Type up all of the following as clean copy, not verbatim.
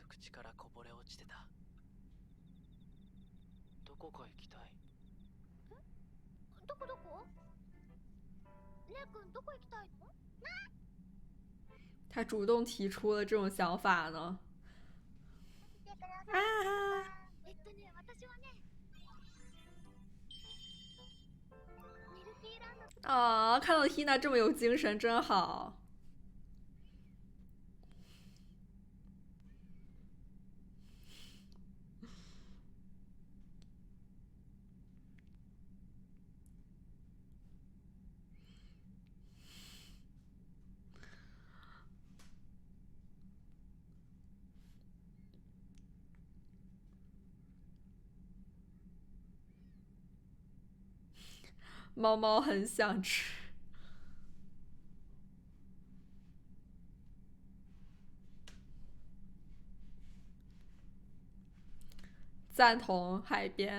口からこぼれ落ちてた。どこか行きたい。どこどこ？レイ君どこ行きたいの？他主动提出了这种想法呢。啊！私はね、ミルフィーランド。啊，看到 Hina 这么有精神，真好。猫猫很想吃。赞同海边。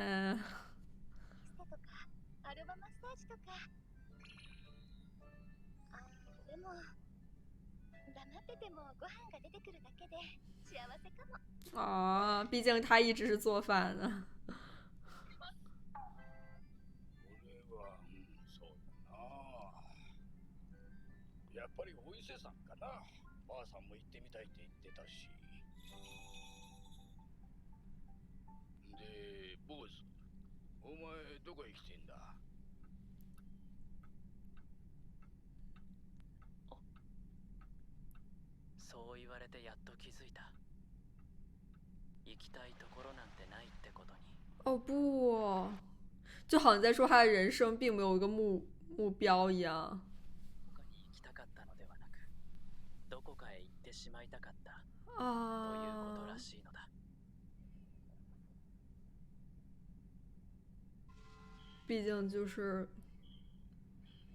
アルバマッサージとか。でも黙っててもご飯が出てくるだけで幸せかも。啊，毕竟他一直是做饭的。やっぱりお伊勢さんかな。ばあさんも行ってみたいって言ってたし。で、ボス、お前どこへ来てんだ？そう言われてやっと気づいた。行きたいところなんてないってことに。哦不，就好像在说他的人生并没有一个目标一样。他に行きたかったのではなく、どこかへ行ってしまいたかったということ啊らしいのだ。毕竟就是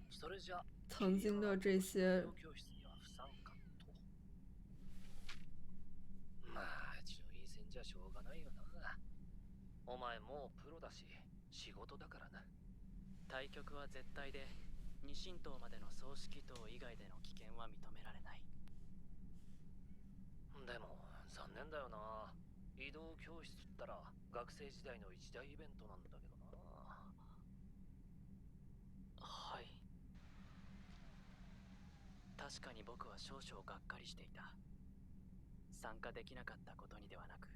それじゃ曾经的这些。教室には不参加と。まあ順位戦じゃしょうがないよな。お前もうプロだし仕事だからな。対局は絶対で、二神道までの葬式等以外での危険は認められない。でも残念だよな。移動教室ったら学生時代の一大イベントなんだけどな。はい。確かに僕は少々がっかりしていた。参加できなかったことにではなく、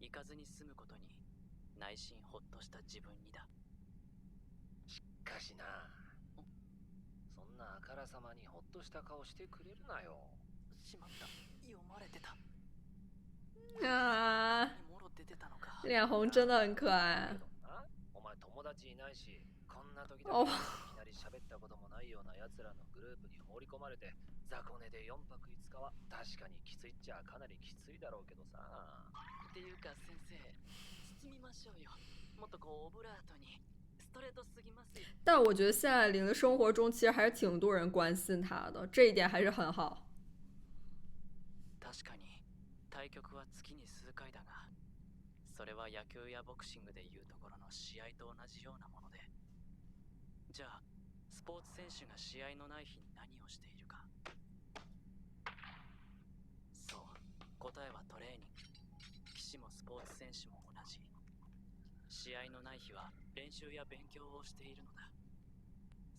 行かずに済むことに内心ほっとした自分にだ。しかしな、そんなあからさまにほっとした顔してくれるなよ。しまった、読まれてた。啊，もろ出てたのか。脸红真的很可愛。お前友達いないし、こんな時お々いきなり喋ったこともないような奴らのグループに放り込まれて、雑魚寝で4泊5日は確かにきついっちゃかなりきついだろうけどさ。っていうか先生、包みましょうよ。もっとこうオブラートに。ストレートすぎますよ。但我觉得夏爱玲的生活中其实还是挺多人关心她的，这一点还是很好。確かに対局は月に数回だが、それは野球やボクシングでいうところの試合と同じようなもので。じゃあスポーツ選手が試合のない日に何をしているか。そう、答えはトレーニング。棋士もスポーツ選手も同じ。試合のない日は練習や勉強をしているのだ。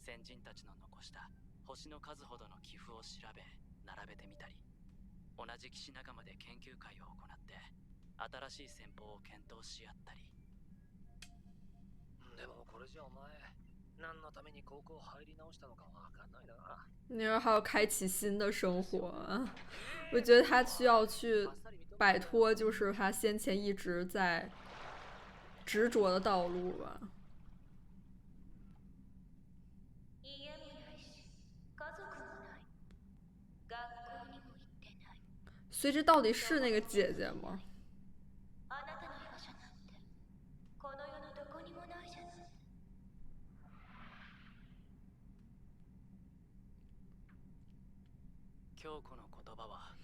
先人たちの残した星の数ほどの棋譜を調べ並べてみたり、同じ棋士仲間で研究会を行って新しい戦法を検討し合ったり。でもこれじゃお前何のために高校入り直したのかわかんないな。你说还要开启新的生活，我觉得他需要去摆脱，就是他先前一直在执着的道路吧。家もないし、家族もない。学校にも行ってない。所以这到底是那个姐姐吗？あなたの居場所なんてこの世のどこにもないじゃない。京子の言葉は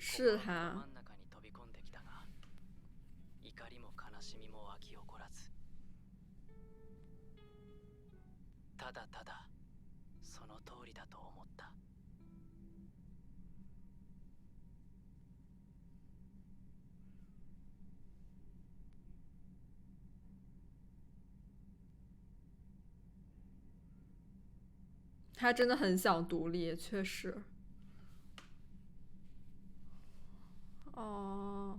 是真他。ん中に飛び込んできたが、怒りも悲しみも湧き起こらず、ただただその通りだと思った。他真的很想独立，确实。哦，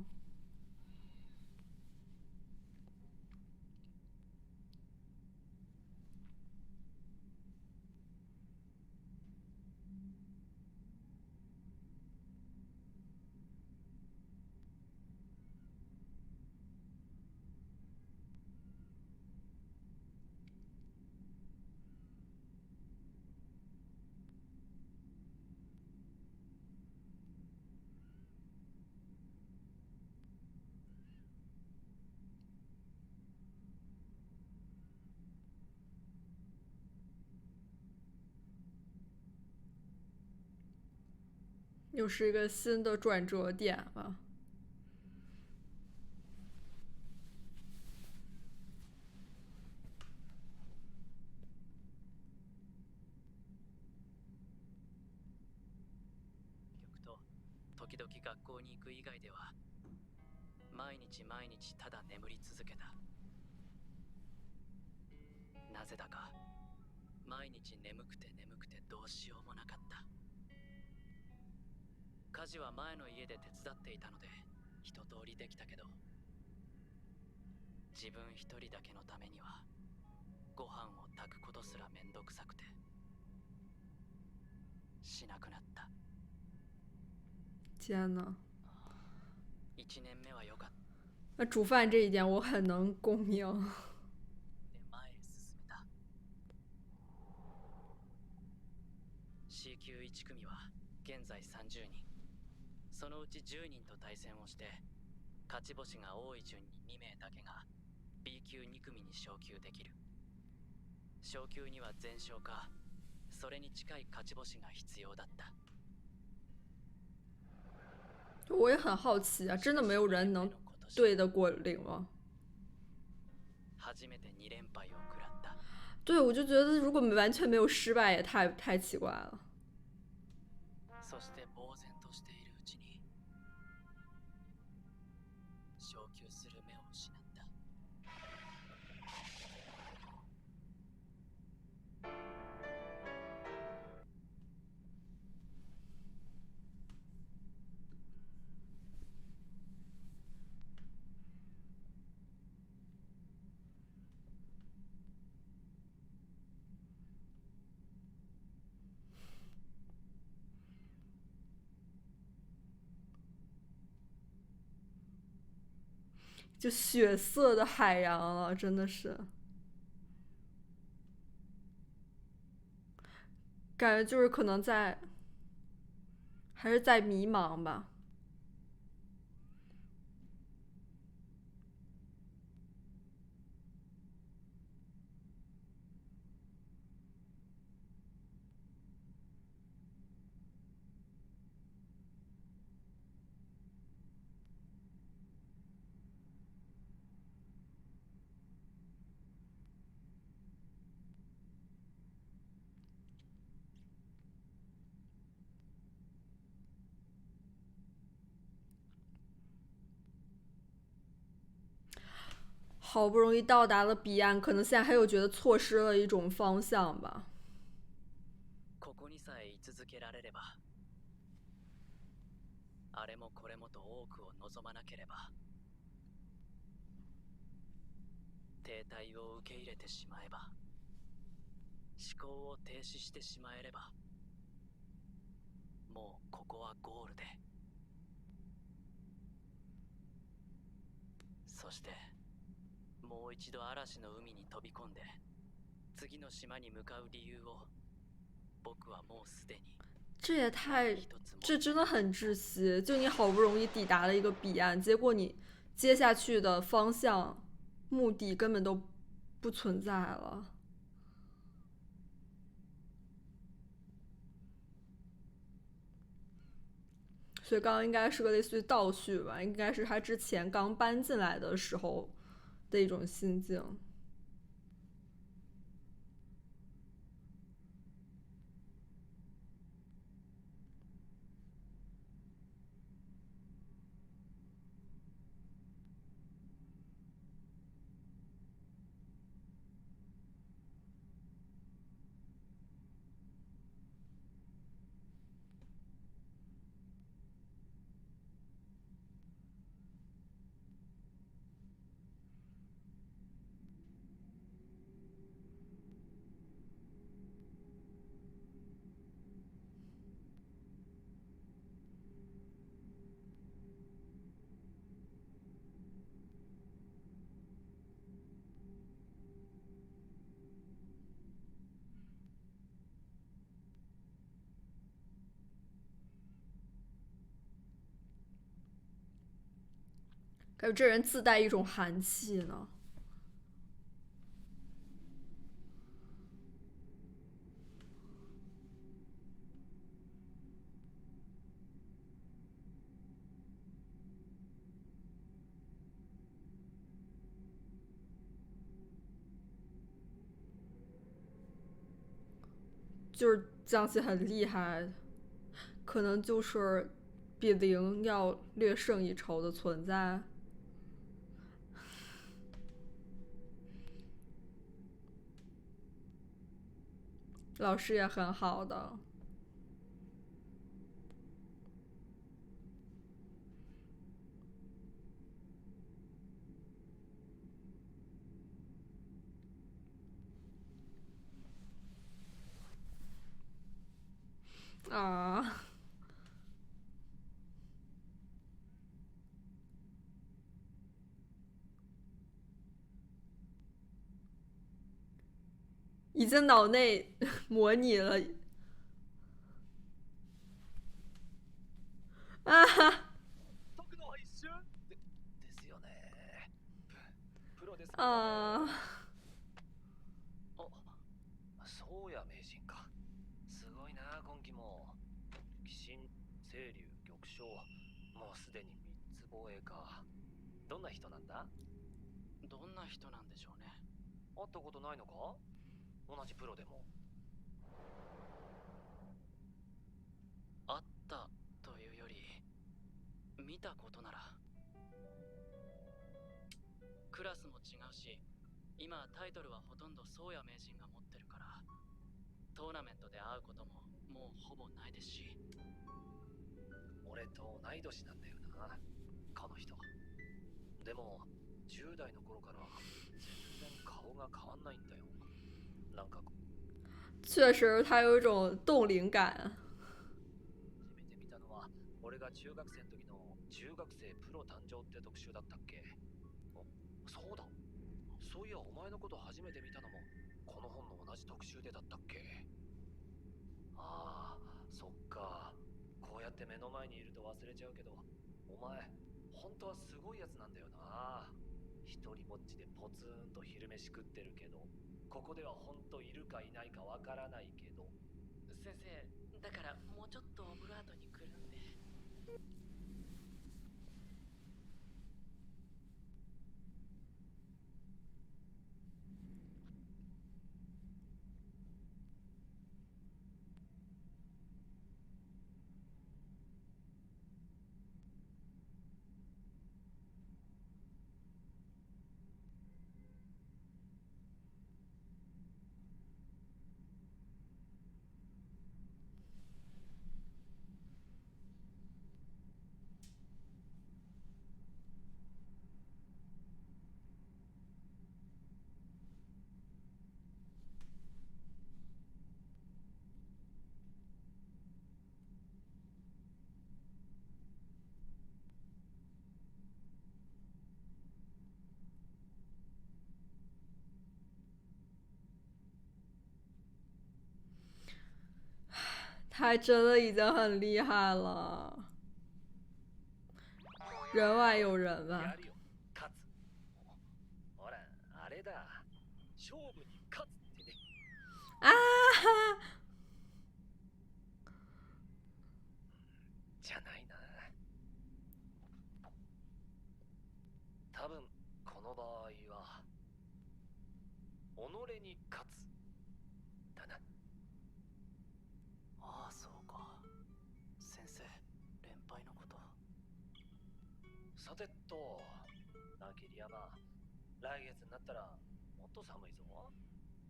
又是一个新的转折点了。時々学校に行く以外では毎日毎日ただ眠り続けた。なぜだか毎日眠くて眠くてどうしようもなかった。家事は前の家で手伝っていたので一通りできたけど、自分一人だけのためにはご飯を炊くことすらめんどくさくてしなくなった。天呐， 1年目は良かった。那煮饭这一点我很能共鸣。前へ進めた。C 級1組は現在30人。そのうち10人と対戦をして、勝ち星が多い順に2名だけが B 級2組に昇級できる。昇級には全勝かそれに近い勝ち星が必要だった。我也很好奇啊，真的没有人能对得过0吗？初めて2連敗を食らった。对，我就觉得如果完全没有失败，也太奇怪了。そして呆然としているうちに昇級する目を失った。就血色的海洋了，真的是，感觉就是可能还是在迷茫吧。好不容易到达了彼岸，可能现在还有觉得错失了一种方向吧。ここにさえ居続けられれば、あれもこれもと多くを望まなければ、停滞を受け入れてしまえば、思考を停止してしまえれば、もうここはゴールで。そしてもう一度嵐の海に飛び込んで次の島に向かう理由を僕はもうすでに。这真的很窒息。就你好不容易抵达了一个彼岸，结果你接下去的方向、目的根本都不存在了。所以刚刚应该是个类似于倒叙吧，应该是他之前刚搬进来的时候的一种心境。感觉这人自带一种寒气呢。就是江西很厉害，可能就是比零要略胜一筹的存在。老师也很好的。啊，已经脑内模拟了啊解くのは一瞬ですよね。プロですけどね。啊！あ、そうや名人か。すごいな今期も。鬼神、清流、玉将、もうすでに3つ防衛か。どんな人なんだ？どんな人なんでしょうね。会ったことないのか？同じプロでも。会ったというより見たことなら。クラスも違うし、今タイトルはほとんど宗谷名人が持ってるから、トーナメントで会うことももうほぼないですし。俺と同い年なんだよなこの人。でも10代の頃から全然顔が変わんないんだよ。なんか确实，他有一种冻龄感。初めて見たのは俺が中学生の時の中学生プロ誕生って特集だったっけ？そうだ。そういやお前のこと初めて見たのもこの本の同じ特集でだったっけ？ああ、そっか。こうやって目の前にいると忘れちゃうけど、お前本当はすごいやつなんだよな。一人ぼっちでポツンと昼飯食ってるけど、ここでは本当いるかいないかわからないけど。先生、だからもうちょっとオブラートに来るんで。他真的已经很厉害了，人外有人吧や。るよ、勝つ。ほら、あれだ。勝負に勝つってね。啊！じゃないな。多分この場合は己に勝つだな。ああ、そうか。先生、連敗のこと。さてと、桐山、来月になったらもっと寒いぞ。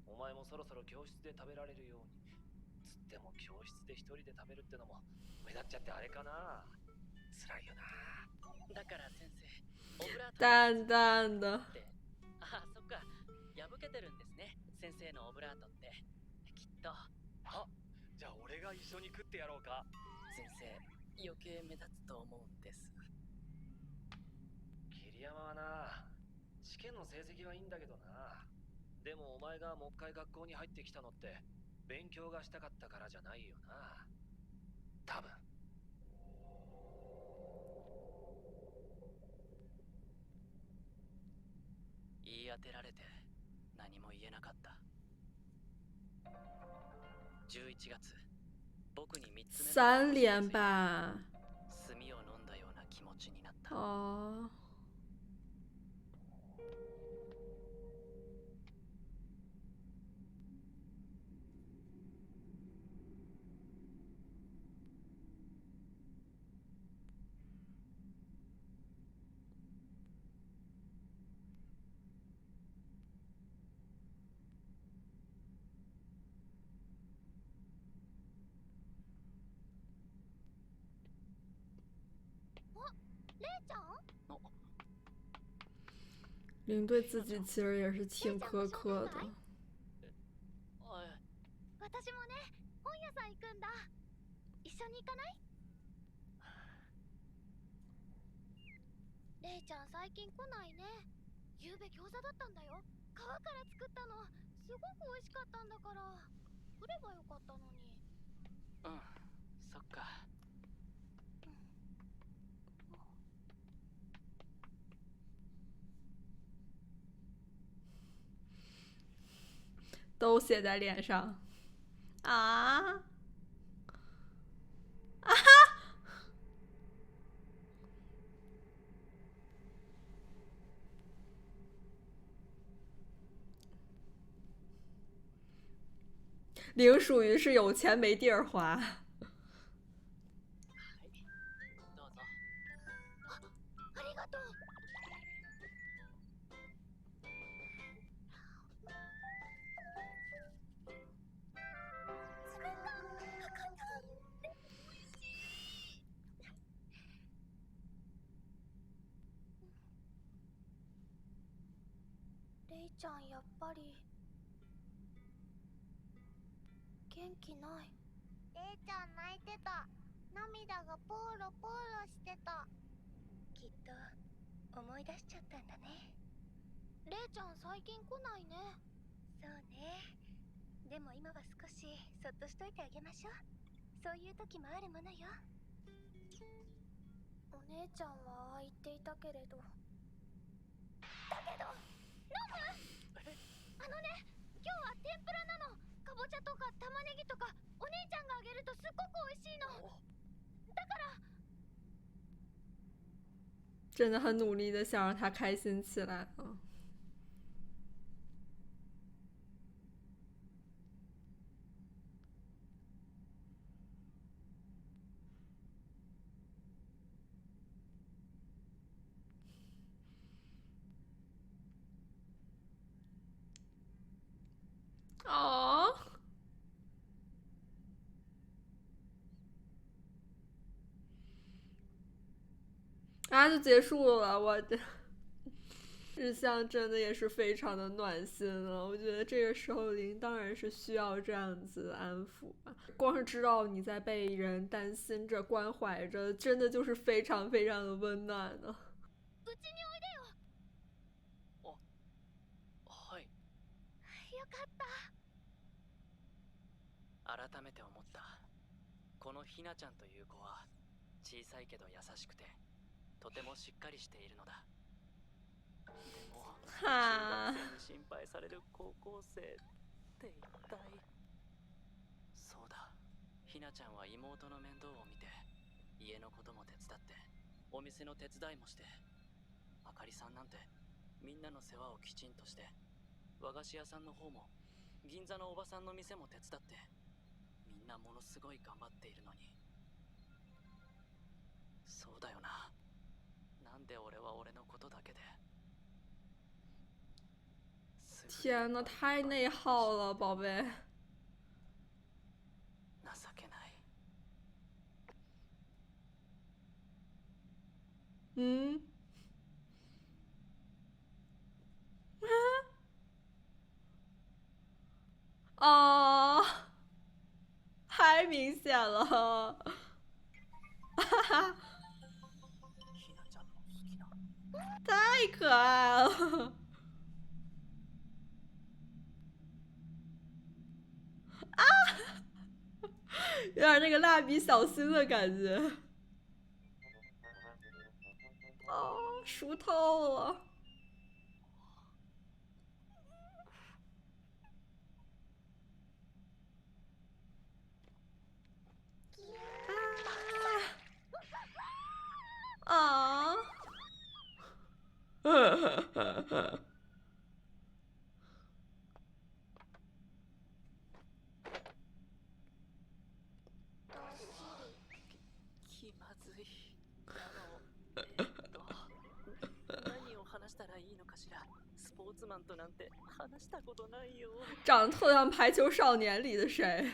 お前もそろそろ教室で食べられるように。つっても教室で一人で食べるってのも目立っちゃってあれかな。辛いよな。だから先生、オブラート淡淡的。って。ああ、そっか。破けてるんですね。先生のオブラートって。きっと。あ、じゃあ俺が一緒に食ってやろうか。先生、余計目立つと思うんです。桐山はな、試験の成績はいいんだけどな。でもお前がもう一回学校に入ってきたのって勉強がしたかったからじゃないよな。多分。当てられて何も言えなかった。11月、僕に3つ目の3连吧。炭を飲んだような気持ちになった。哦。レイちゃん？零对自己其实也是挺苛刻的。私もね、本屋さん行くんだ。一緒に行かない？レイちゃん最近来ないね。ゆうべ餃子だったんだよ。皮から作ったの。すごく美味しかったんだから。来ればよかったのに。うん、そっか。都写在脸上啊！零属于是有钱没地儿花。どうぞ。ありがとう。レイちゃんやっぱり元気ない。レイちゃん泣いてた。涙がポーロポーロしてた。きっと思い出しちゃったんだね。レイちゃん最近来ないね。そうね。でも今は少しそっとしといてあげましょう。そういう時もあるものよ。お姉ちゃんはああ言っていたけれど。だけどノム！あのね、今日は天ぷらなの。かぼちゃとか玉ねぎとかお姉ちゃんがあげるとすっごく美味しいの。だから真的很努力的想让他开心起来啊。哦，啊，就结束了，我的。日向真的也是非常的暖心了，我觉得这个时候林当然是需要这样子安抚吧。光是知道你在被人担心着、关怀着，真的就是非常非常的温暖的。うちにおいでよ。はい。よかった。改めて思った。このひなちゃんという子は小さいけど優しくてとてもしっかりしているのだ。でも中学生に心配される高校生って一体。そうだ、ひなちゃんは妹の面倒を見て家のことも手伝ってお店の手伝いもして、あかりさんなんてみんなの世話をきちんとして、和菓子屋さんの方も銀座のおばさんの店も手伝って、みんなものすごい頑張っているのに。そうだよな。なんで俺は俺のことだけで。天呐，太内耗了，宝贝。情けない。嗯。哦，太明显了。哈哈。太可爱了。啊，有点那个蜡笔小新的感觉。哦，熟透了。気まずい。何を話したらいいのかしら。スポーツマンとなんて話したことないよ。长得特像《排球少年》里的谁。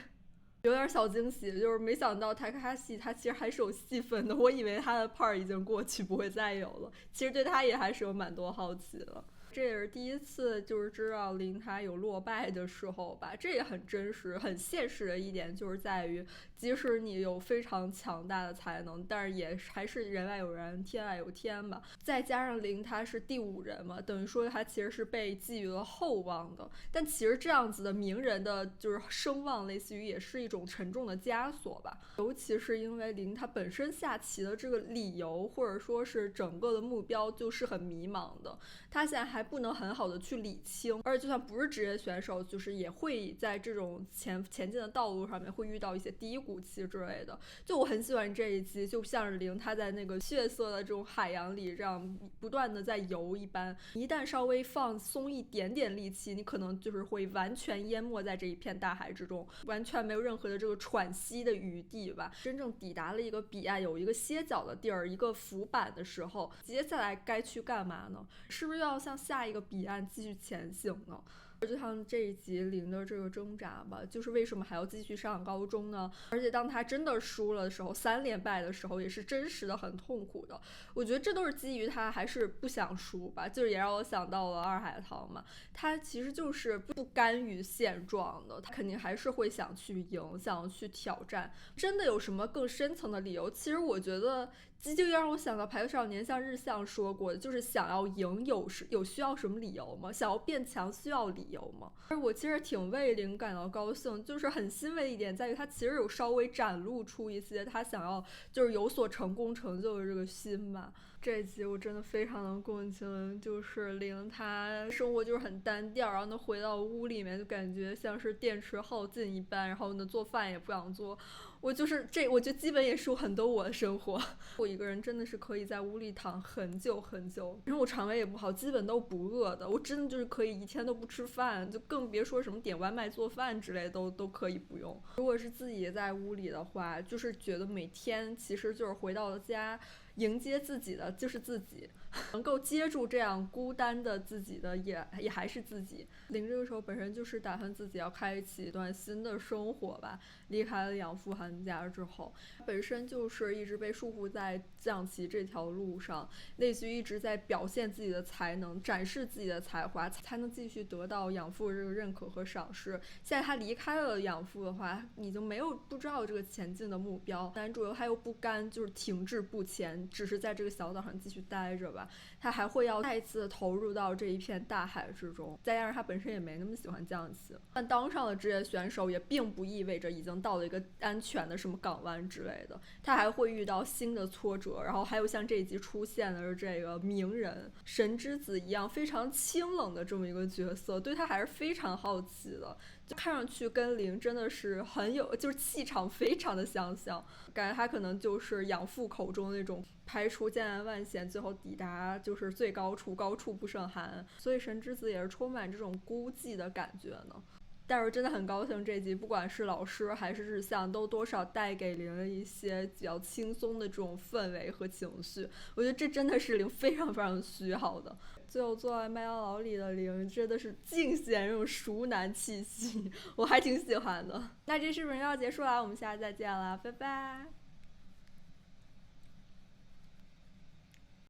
有点小惊喜，就是没想到塔卡西他其实还是有戏份的，我以为他的 part 已经过去，不会再有了。其实对他也还是有蛮多好奇的。这也是第一次就是知道林他有落败的时候吧，这也很真实很现实的一点就是在于，即使你有非常强大的才能，但是也还是人外有人天外有天吧。再加上林他是第5人嘛，等于说他其实是被寄予了厚望的，但其实这样子的名人的就是声望类似于也是一种沉重的枷锁吧。尤其是因为林他本身下棋的这个理由或者说是整个的目标就是很迷茫的，他现在还不能很好的去理清，而且就算不是职业选手，就是也会在这种前进的道路上面会遇到一些低谷期之类的。就我很喜欢这一集，就像是林他在那个血色的这种海洋里这样不断的在游一般，一旦稍微放松一点点力气，你可能就是会完全淹没在这一片大海之中，完全没有任何的这个喘息的余地吧。真正抵达了一个彼岸，有一个歇脚的地儿，一个浮板的时候，接下来该去干嘛呢？是不是要向下一个彼岸继续前行呢？就像这一集林的这个挣扎吧，就是为什么还要继续上高中呢？而且当他真的输了的时候，3连败的时候，也是真实的很痛苦的。我觉得这都是基于他还是不想输吧，就是也让我想到了二海棠嘛，他其实就是不甘于现状的，他肯定还是会想去赢，想去挑战。真的有什么更深层的理由？其实我觉得就让我想到排球少年像日向说过的，就是想要赢有需要什么理由吗？想要变强需要理由吗？而我其实挺为林感到高兴，就是很欣慰的一点在于他其实有稍微展露出一些他想要就是有所成功成就的这个心吧。这一集我真的非常的共情，就是林他生活就是很单调，然后呢回到屋里面就感觉像是电池耗尽一般，然后呢做饭也不想做。我觉得基本也是很多我的生活。我一个人真的是可以在屋里躺很久很久，因为我肠胃也不好，基本都不饿的。我真的就是可以1天都不吃饭，就更别说什么点外卖做饭之类都可以不用。如果是自己在屋里的话，就是觉得每天其实就是回到了家，迎接自己的就是自己，能够接住这样孤单的自己的也还是自己。林这个时候本身就是打算自己要开启一段新的生活吧，离开了养父韩家之后，本身就是一直被束缚在象棋这条路上，类似于一直在表现自己的才能，展示自己的才华，才能继续得到养父这个认可和赏识。现在他离开了养父的话，已经不知道这个前进的目标，男主他又不甘就是停滞不前，只是在这个小岛上继续待着吧，他还会要再一次投入到这一片大海之中。再加上他本身也没那么喜欢象棋，但当上了职业选手也并不意味着已经到了一个安全的什么港湾之类的，他还会遇到新的挫折。然后还有像这一集出现的是这个鸣人神之子一样非常清冷的这么一个角色，对他还是非常好奇的，就看上去跟林真的是很有就是气场非常的相像，感觉他可能就是养父口中那种排除艰难万险最后抵达就是最高处，高处不胜寒，所以神之子也是充满这种孤寂的感觉呢。但是真的很高兴这集不管是老师还是日向都多少带给林了一些比较轻松的这种氛围和情绪，我觉得这真的是林非常非常需要的。最后坐在麦当劳里的林真的是尽显这种熟男气息，我还挺喜欢的。那这视频要结束了，我们下次再见了，拜拜。